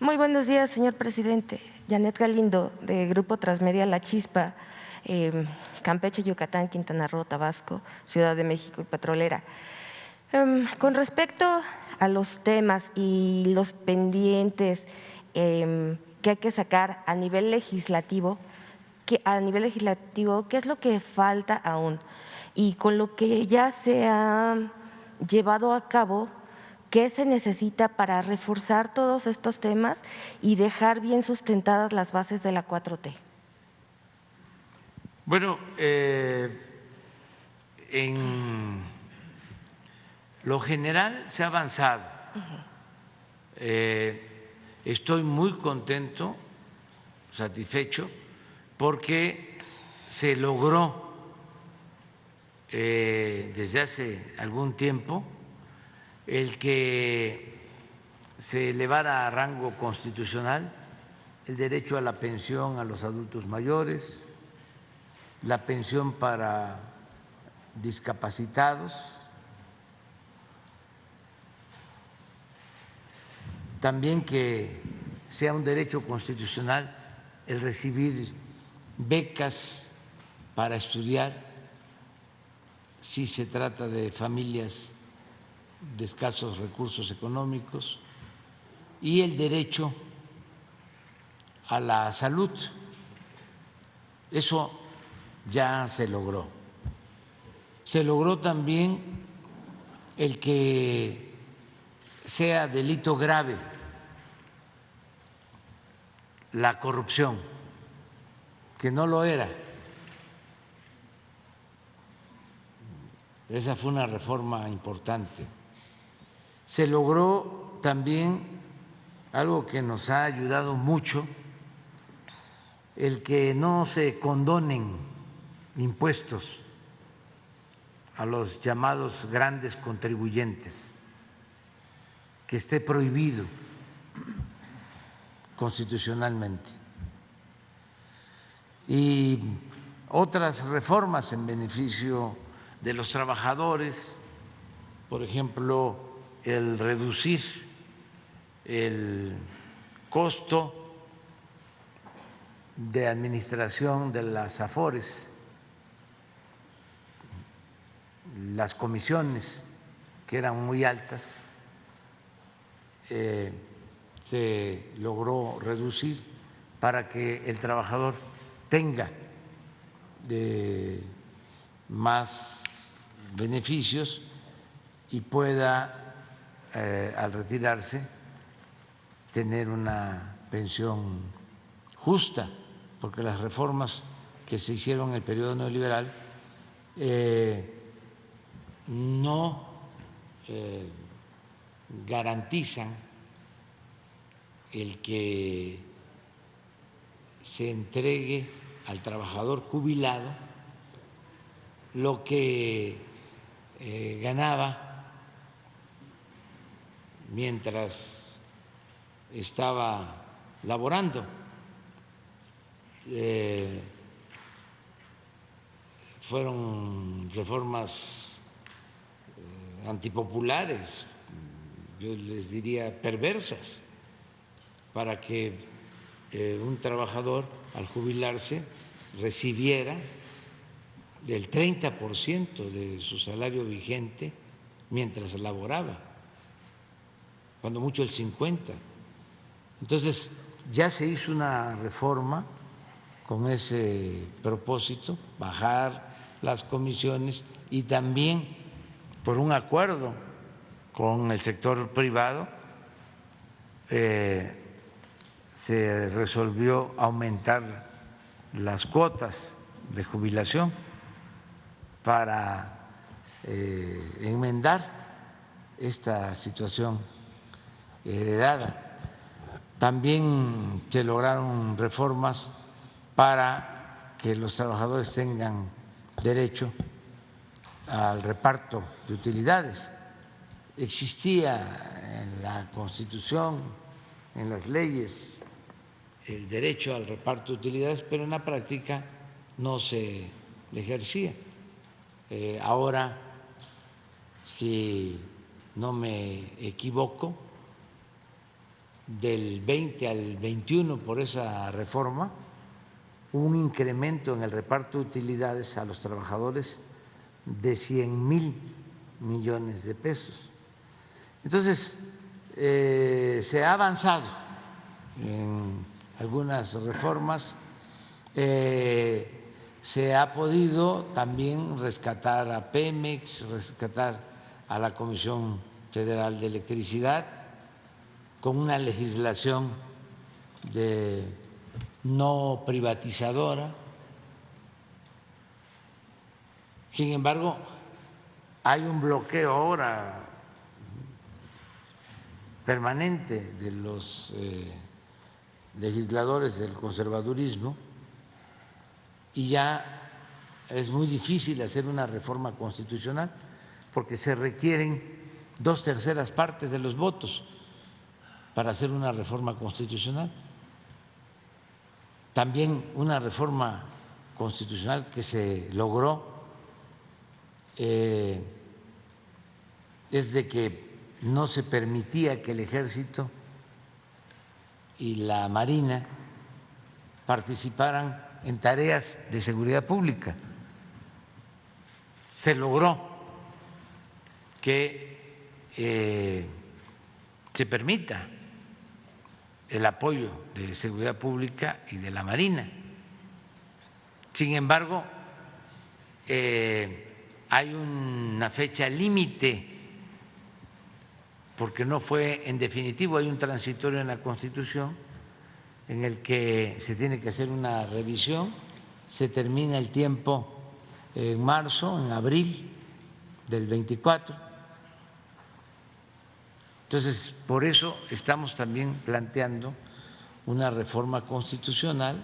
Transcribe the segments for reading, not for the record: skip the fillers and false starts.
Muy buenos días, señor presidente. Janet Galindo, de Grupo Transmedia La Chispa, Campeche, Yucatán, Quintana Roo, Tabasco, Ciudad de México y Petrolera. Con respecto a los temas y los pendientes que hay que sacar a nivel legislativo, ¿qué es lo que falta aún? Y con lo que ya se ha llevado a cabo, ¿qué se necesita para reforzar todos estos temas y dejar bien sustentadas las bases de la 4T? Bueno, en lo general se ha avanzado. Estoy muy contento, satisfecho, porque se logró desde hace algún tiempo el que se elevara a rango constitucional el derecho a la pensión a los adultos mayores, la pensión para discapacitados, también que sea un derecho constitucional el recibir becas para estudiar si se trata de familias de escasos recursos económicos, y el derecho a la salud. Eso ya se logró. Se logró también el que sea delito grave la corrupción, que no lo era. Esa fue una reforma importante. Se logró también algo que nos ha ayudado mucho, el que no se condonen impuestos a los llamados grandes contribuyentes, que esté prohibido constitucionalmente. Y otras reformas en beneficio de los trabajadores, por ejemplo, el reducir el costo de administración de las AFORES, las comisiones que eran muy altas, se logró reducir para que el trabajador tenga más beneficios y pueda, al retirarse, tener una pensión justa, porque las reformas que se hicieron en el periodo neoliberal no garantizan el que se entregue al trabajador jubilado lo que ganaba mientras estaba laborando. Fueron reformas antipopulares, yo les diría perversas, para que un trabajador al jubilarse recibiera del 30% de su salario vigente mientras laboraba, cuando mucho el 50%. Entonces ya se hizo una reforma con ese propósito, bajar las comisiones, y también por un acuerdo con el sector privado se resolvió aumentar las cuotas de jubilación para enmendar esta situación heredada. También se lograron reformas para que los trabajadores tengan derecho al reparto de utilidades. Existía en la Constitución, en las leyes, el derecho al reparto de utilidades, pero en la práctica no se ejercía. Ahora, si no me equivoco, del 20 al 21 por esa reforma, hubo un incremento en el reparto de utilidades a los trabajadores de 100,000 millones de pesos. Entonces, se ha avanzado en algunas reformas, se ha podido también rescatar a Pemex, rescatar a la Comisión Federal de Electricidad con una legislación no privatizadora. Sin embargo, hay un bloqueo ahora permanente de los legisladores del conservadurismo y ya es muy difícil hacer una reforma constitucional porque se requieren 2/3 partes de los votos para hacer una reforma constitucional. También una reforma constitucional que se logró es de que no se permitía que el Ejército y la Marina participaran en tareas de seguridad pública. Se logró que se permita el apoyo de seguridad pública y de la Marina. Sin embargo, hay una fecha límite porque no fue en definitivo, hay un transitorio en la Constitución en el que se tiene que hacer una revisión, se termina el tiempo en marzo, en abril del 24. Entonces, por eso estamos también planteando una reforma constitucional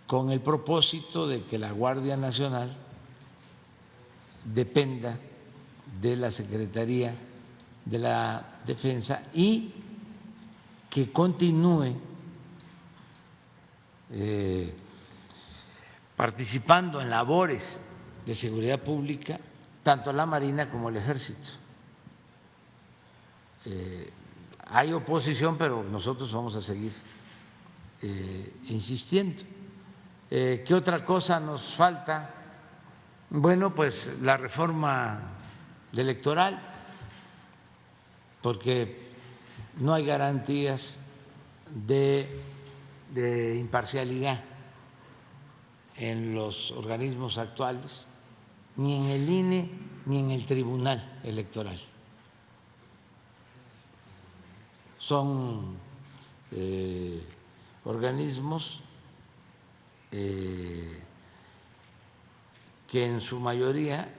con el propósito de que la Guardia Nacional dependa de la Secretaría de la Defensa y que continúe participando en labores de seguridad pública tanto la Marina como el Ejército. Hay oposición, pero nosotros vamos a seguir insistiendo. ¿Qué otra cosa nos falta? Bueno, pues la reforma electoral, porque no hay garantías de imparcialidad en los organismos actuales, ni en el INE ni en el Tribunal Electoral. Son organismos que en su mayoría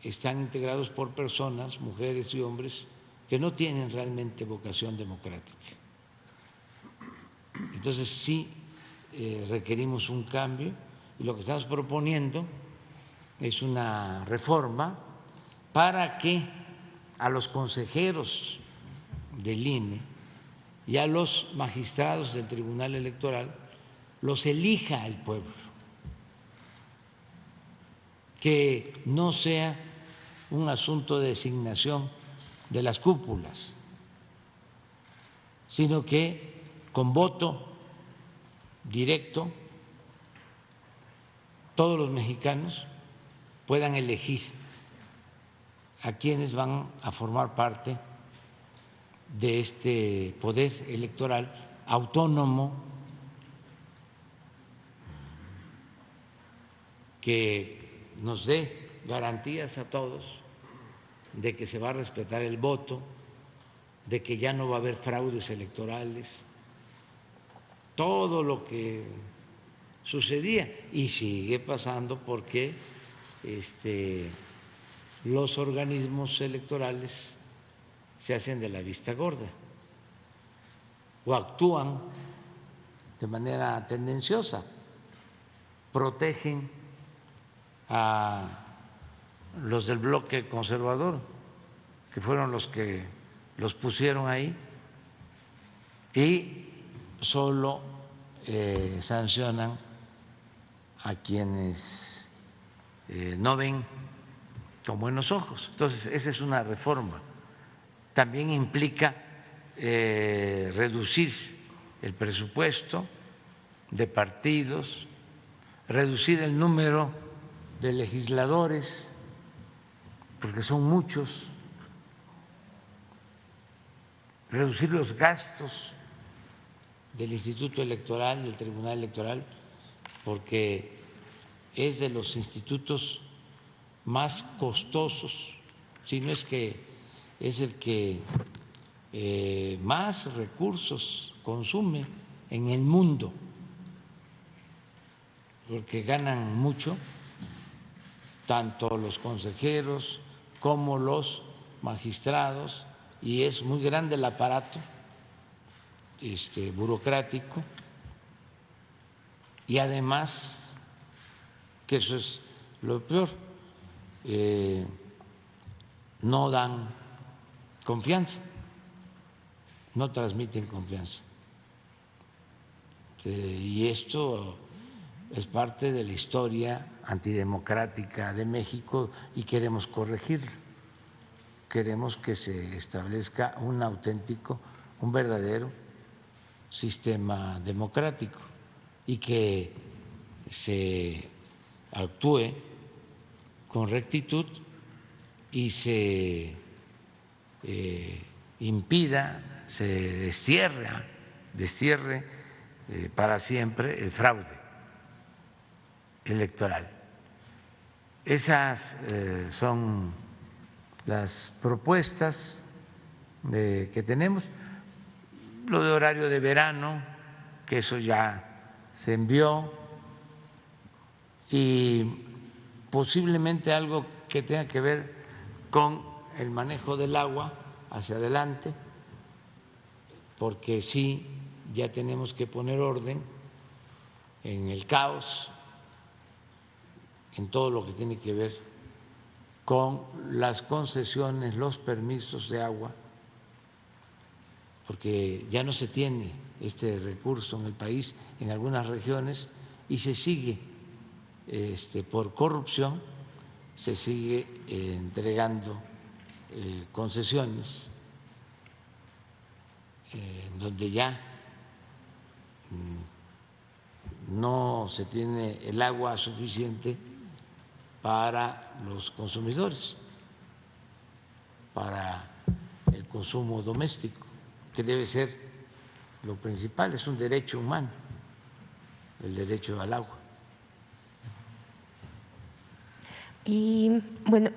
están integrados por personas, mujeres y hombres, que no tienen realmente vocación democrática. Entonces sí requerimos un cambio y lo que estamos proponiendo es una reforma para que a los consejeros del INE y a los magistrados del Tribunal Electoral los elija el pueblo, que no sea un asunto de designación de las cúpulas, sino que con voto directo todos los mexicanos puedan elegir a quienes van a formar parte de este poder electoral autónomo que nos dé garantías a todos de que se va a respetar el voto, de que ya no va a haber fraudes electorales, todo lo que sucedía y sigue pasando porque los organismos electorales se hacen de la vista gorda o actúan de manera tendenciosa, protegen a los del bloque conservador, que fueron los que los pusieron ahí, y solo sancionan a quienes no ven con buenos ojos. Entonces, esa es una reforma. También implica reducir el presupuesto de partidos, reducir el número de legisladores, porque son muchos, reducir los gastos del Instituto Electoral, del Tribunal Electoral, porque es de los institutos más costosos, si no es que es el que más recursos consume en el mundo, porque ganan mucho tanto los consejeros como los magistrados, y es muy grande el aparato burocrático, y además, que eso es lo peor, no dan confianza, no transmiten confianza. Y esto es parte de la historia antidemocrática de México y queremos corregirlo. Queremos que se establezca un auténtico, un verdadero sistema democrático y que se actúe con rectitud y se impida, se destierre para siempre el fraude electoral. Esas son las propuestas que tenemos. Lo de horario de verano, que eso ya se envió, y posiblemente algo que tenga que ver con el manejo del agua hacia adelante, porque sí, ya tenemos que poner orden en el caos, en todo lo que tiene que ver con las concesiones, los permisos de agua, porque ya no se tiene este recurso en el país, en algunas regiones, y se sigue, por corrupción, se sigue entregando concesiones donde ya no se tiene el agua suficiente para los consumidores, para el consumo doméstico, que debe ser lo principal, es un derecho humano, el derecho al agua. Y bueno,